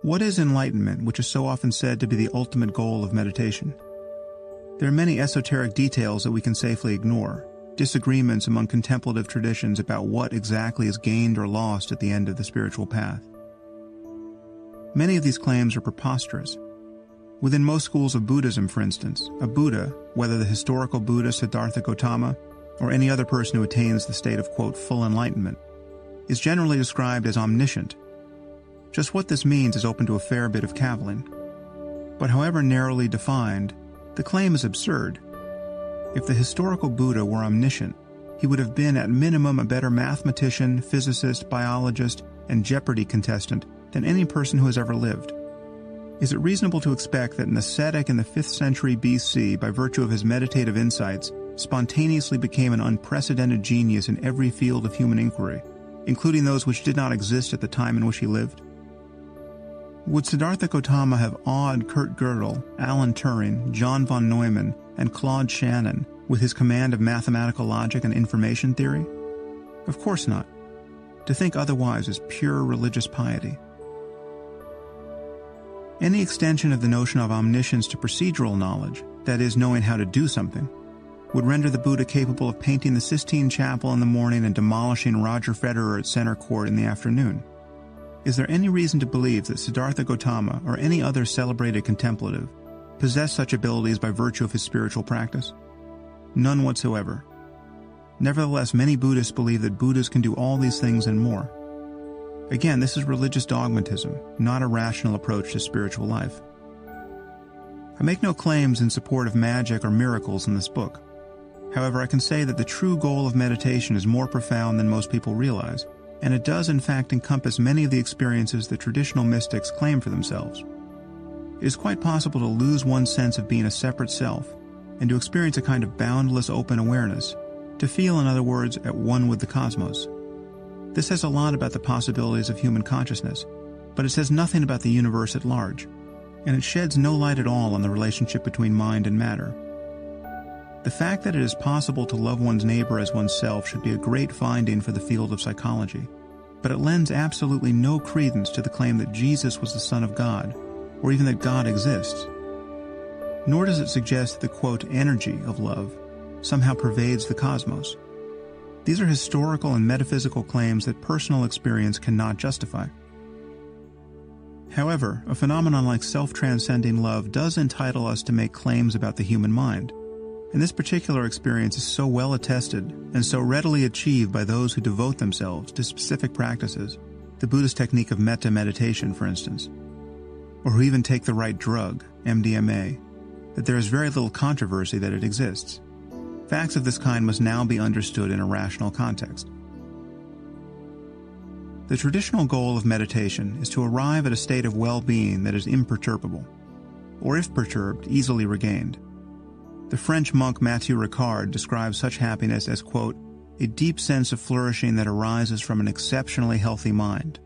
What is enlightenment, which is so often said to be the ultimate goal of meditation? There are many esoteric details that we can safely ignore, disagreements among contemplative traditions about what exactly is gained or lost at the end of the spiritual path. Many of these claims are preposterous. Within most schools of Buddhism, for instance, a Buddha, whether the historical Buddha Siddhartha Gautama or any other person who attains the state of, quote, full enlightenment, is generally described as omniscient. Just what this means is open to a fair bit of cavilling. But however narrowly defined, the claim is absurd. If the historical Buddha were omniscient, he would have been at minimum a better mathematician, physicist, biologist, and Jeopardy contestant than any person who has ever lived. Is it reasonable to expect that an ascetic in the 5th century BC, by virtue of his meditative insights, spontaneously became an unprecedented genius in every field of human inquiry, including those which did not exist at the time in which he lived? Would Siddhartha Gautama have awed Kurt Gödel, Alan Turing, John von Neumann, and Claude Shannon with his command of mathematical logic and information theory? Of course not. To think otherwise is pure religious piety. Any extension of the notion of omniscience to procedural knowledge, that is, knowing how to do something, would render the Buddha capable of painting the Sistine Chapel in the morning and demolishing Roger Federer at center court in the afternoon. Is there any reason to believe that Siddhartha Gautama or any other celebrated contemplative possessed such abilities by virtue of his spiritual practice? None whatsoever. Nevertheless, many Buddhists believe that Buddhas can do all these things and more. Again, this is religious dogmatism, not a rational approach to spiritual life. I make no claims in support of magic or miracles in this book. However, I can say that the true goal of meditation is more profound than most people realize, and it does in fact encompass many of the experiences that traditional mystics claim for themselves. It is quite possible to lose one's sense of being a separate self, and to experience a kind of boundless open awareness, to feel, in other words, at one with the cosmos. This says a lot about the possibilities of human consciousness, but it says nothing about the universe at large, and it sheds no light at all on the relationship between mind and matter. The fact that it is possible to love one's neighbor as oneself should be a great finding for the field of psychology, but it lends absolutely no credence to the claim that Jesus was the Son of God, or even that God exists. Nor does it suggest that the, quote, energy of love somehow pervades the cosmos. These are historical and metaphysical claims that personal experience cannot justify. However, a phenomenon like self-transcending love does entitle us to make claims about the human mind, and this particular experience is so well attested and so readily achieved by those who devote themselves to specific practices, the Buddhist technique of metta meditation, for instance, or who even take the right drug, MDMA, that there is very little controversy that it exists. Facts of this kind must now be understood in a rational context. The traditional goal of meditation is to arrive at a state of well-being that is imperturbable, or if perturbed, easily regained. The French monk Mathieu Ricard describes such happiness as, quote, a deep sense of flourishing that arises from an exceptionally healthy mind.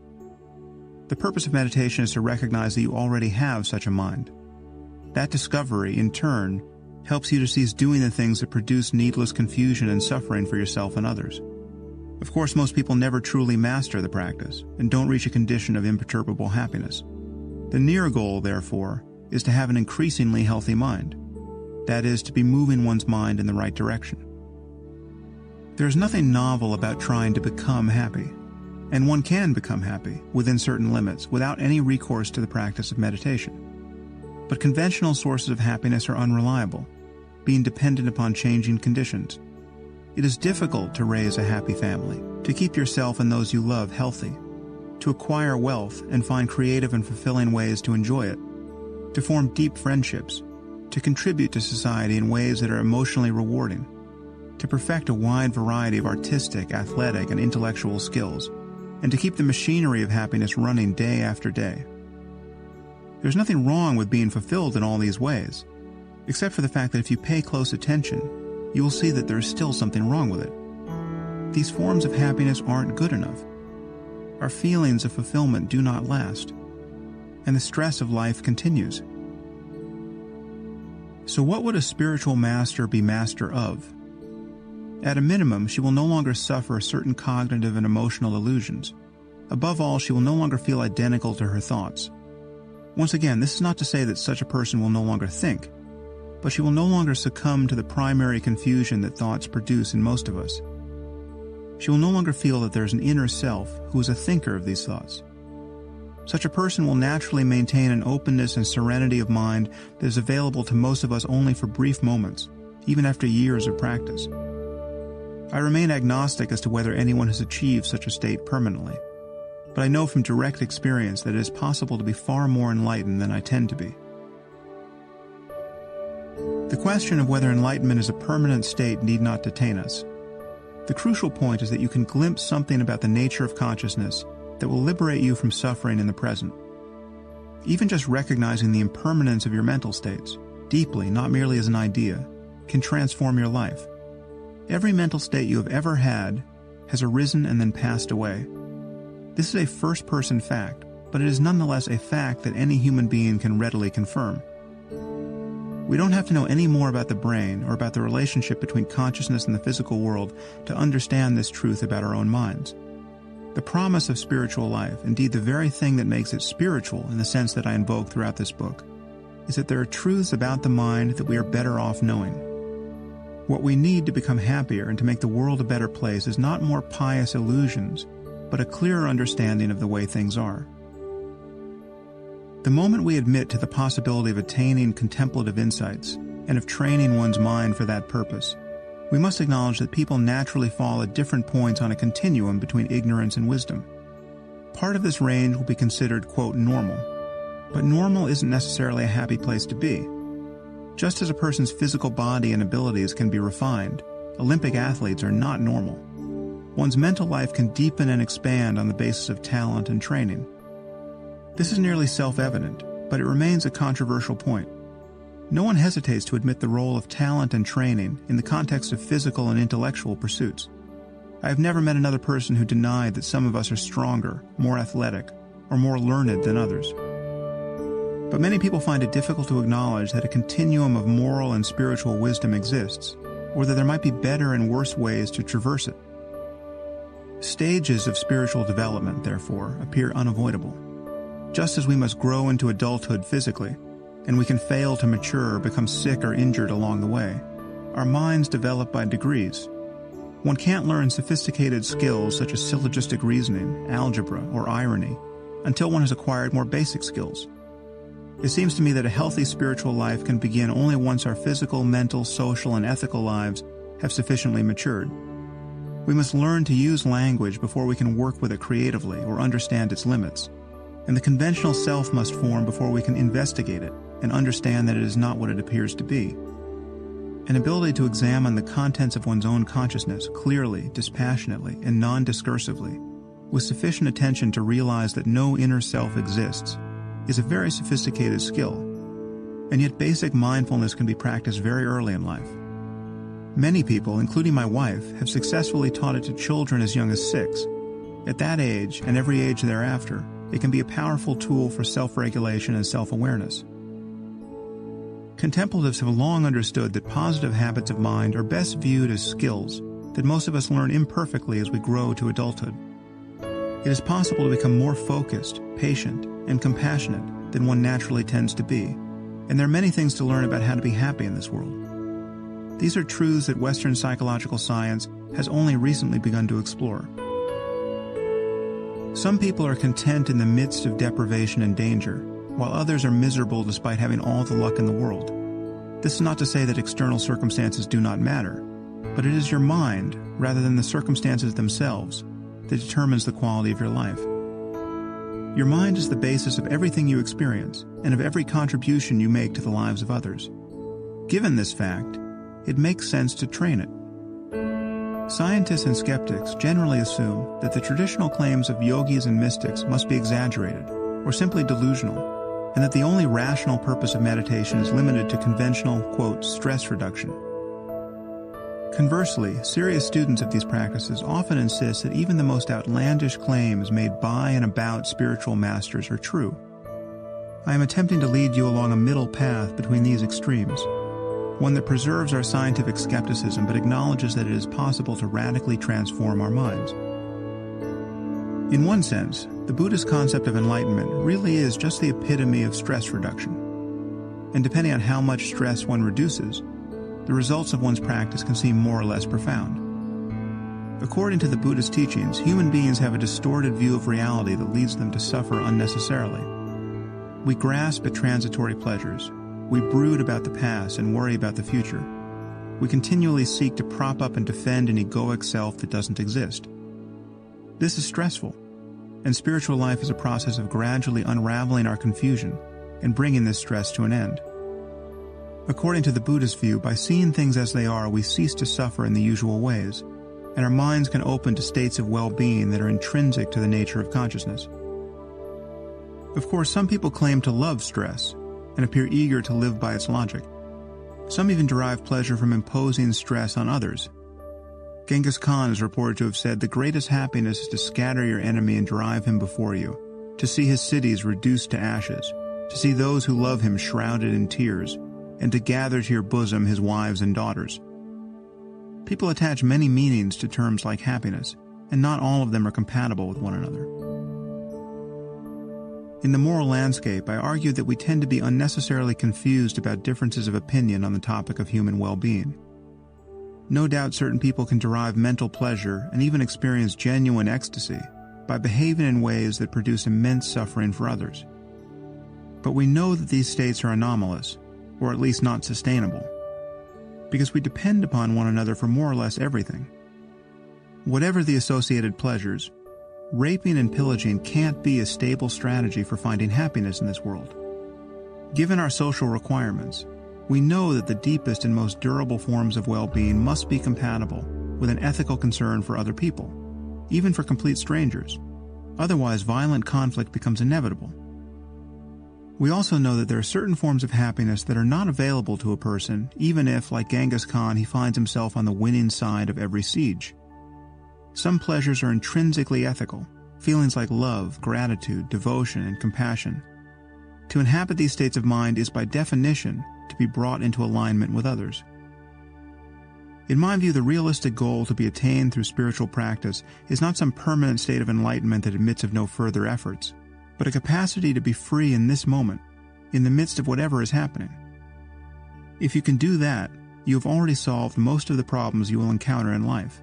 The purpose of meditation is to recognize that you already have such a mind. That discovery, in turn, helps you to cease doing the things that produce needless confusion and suffering for yourself and others. Of course, most people never truly master the practice and don't reach a condition of imperturbable happiness. The near goal, therefore, is to have an increasingly healthy mind. That is, to be moving one's mind in the right direction. There is nothing novel about trying to become happy, and one can become happy within certain limits without any recourse to the practice of meditation. But conventional sources of happiness are unreliable, being dependent upon changing conditions. It is difficult to raise a happy family, to keep yourself and those you love healthy, to acquire wealth and find creative and fulfilling ways to enjoy it, to form deep friendships, to contribute to society in ways that are emotionally rewarding, to perfect a wide variety of artistic, athletic, and intellectual skills, and to keep the machinery of happiness running day after day. There's nothing wrong with being fulfilled in all these ways, except for the fact that if you pay close attention, you will see that there is still something wrong with it. These forms of happiness aren't good enough. Our feelings of fulfillment do not last, and the stress of life continues. So what would a spiritual master be master of? At a minimum, she will no longer suffer certain cognitive and emotional illusions. Above all, she will no longer feel identical to her thoughts. Once again, this is not to say that such a person will no longer think, but she will no longer succumb to the primary confusion that thoughts produce in most of us. She will no longer feel that there is an inner self who is a thinker of these thoughts. Such a person will naturally maintain an openness and serenity of mind that is available to most of us only for brief moments, even after years of practice. I remain agnostic as to whether anyone has achieved such a state permanently, but I know from direct experience that it is possible to be far more enlightened than I tend to be. The question of whether enlightenment is a permanent state need not detain us. The crucial point is that you can glimpse something about the nature of consciousness that will liberate you from suffering in the present. Even just recognizing the impermanence of your mental states, deeply, not merely as an idea, can transform your life. Every mental state you have ever had has arisen and then passed away. This is a first-person fact, but it is nonetheless a fact that any human being can readily confirm. We don't have to know any more about the brain or about the relationship between consciousness and the physical world to understand this truth about our own minds. The promise of spiritual life, indeed the very thing that makes it spiritual in the sense that I invoke throughout this book, is that there are truths about the mind that we are better off knowing. What we need to become happier and to make the world a better place is not more pious illusions, but a clearer understanding of the way things are. The moment we admit to the possibility of attaining contemplative insights and of training one's mind for that purpose, we must acknowledge that people naturally fall at different points on a continuum between ignorance and wisdom. Part of this range will be considered, quote, normal, but normal isn't necessarily a happy place to be. Just as a person's physical body and abilities can be refined, Olympic athletes are not normal. One's mental life can deepen and expand on the basis of talent and training. This is nearly self-evident, but it remains a controversial point. No one hesitates to admit the role of talent and training in the context of physical and intellectual pursuits. I have never met another person who denied that some of us are stronger, more athletic, or more learned than others. But many people find it difficult to acknowledge that a continuum of moral and spiritual wisdom exists, or that there might be better and worse ways to traverse it. Stages of spiritual development, therefore, appear unavoidable. Just as we must grow into adulthood physically, and we can fail to mature or become sick or injured along the way, our minds develop by degrees. One can't learn sophisticated skills such as syllogistic reasoning, algebra, or irony until one has acquired more basic skills. It seems to me that a healthy spiritual life can begin only once our physical, mental, social, and ethical lives have sufficiently matured. We must learn to use language before we can work with it creatively or understand its limits. And the conventional self must form before we can investigate it and understand that it is not what it appears to be. An ability to examine the contents of one's own consciousness clearly, dispassionately, and non-discursively, with sufficient attention to realize that no inner self exists, is a very sophisticated skill. And yet basic mindfulness can be practiced very early in life. Many people, including my wife, have successfully taught it to children as young as 6. At that age, and every age thereafter, it can be a powerful tool for self-regulation and self-awareness. Contemplatives have long understood that positive habits of mind are best viewed as skills that most of us learn imperfectly as we grow to adulthood. It is possible to become more focused, patient, and compassionate than one naturally tends to be, and there are many things to learn about how to be happy in this world. These are truths that Western psychological science has only recently begun to explore. Some people are content in the midst of deprivation and danger, while others are miserable despite having all the luck in the world. This is not to say that external circumstances do not matter, but it is your mind, rather than the circumstances themselves, that determines the quality of your life. Your mind is the basis of everything you experience and of every contribution you make to the lives of others. Given this fact, it makes sense to train it. Scientists and skeptics generally assume that the traditional claims of yogis and mystics must be exaggerated or simply delusional, and that the only rational purpose of meditation is limited to conventional, quote, stress reduction. Conversely, serious students of these practices often insist that even the most outlandish claims made by and about spiritual masters are true. I am attempting to lead you along a middle path between these extremes, one that preserves our scientific skepticism but acknowledges that it is possible to radically transform our minds. In one sense, the Buddhist concept of enlightenment really is just the epitome of stress reduction. And depending on how much stress one reduces, the results of one's practice can seem more or less profound. According to the Buddhist teachings, human beings have a distorted view of reality that leads them to suffer unnecessarily. We grasp at transitory pleasures. We brood about the past and worry about the future. We continually seek to prop up and defend an egoic self that doesn't exist. This is stressful, and spiritual life is a process of gradually unraveling our confusion and bringing this stress to an end. According to the Buddhist view, by seeing things as they are, we cease to suffer in the usual ways, and our minds can open to states of well-being that are intrinsic to the nature of consciousness. Of course, some people claim to love stress and appear eager to live by its logic. Some even derive pleasure from imposing stress on others. Genghis Khan is reported to have said, "The greatest happiness is to scatter your enemy and drive him before you, to see his cities reduced to ashes, to see those who love him shrouded in tears, and to gather to your bosom his wives and daughters." People attach many meanings to terms like happiness, and not all of them are compatible with one another. In the moral landscape, I argue that we tend to be unnecessarily confused about differences of opinion on the topic of human well-being. No doubt certain people can derive mental pleasure and even experience genuine ecstasy by behaving in ways that produce immense suffering for others. But we know that these states are anomalous, or at least not sustainable, because we depend upon one another for more or less everything. Whatever the associated pleasures, raping and pillaging can't be a stable strategy for finding happiness in this world. Given our social requirements, we know that the deepest and most durable forms of well-being must be compatible with an ethical concern for other people, even for complete strangers. Otherwise, violent conflict becomes inevitable. We also know that there are certain forms of happiness that are not available to a person, even if, like Genghis Khan, he finds himself on the winning side of every siege. Some pleasures are intrinsically ethical, feelings like love, gratitude, devotion, and compassion. To inhabit these states of mind is by definition to be brought into alignment with others. In my view, the realistic goal to be attained through spiritual practice is not some permanent state of enlightenment that admits of no further efforts, but a capacity to be free in this moment, in the midst of whatever is happening. If you can do that, you have already solved most of the problems you will encounter in life.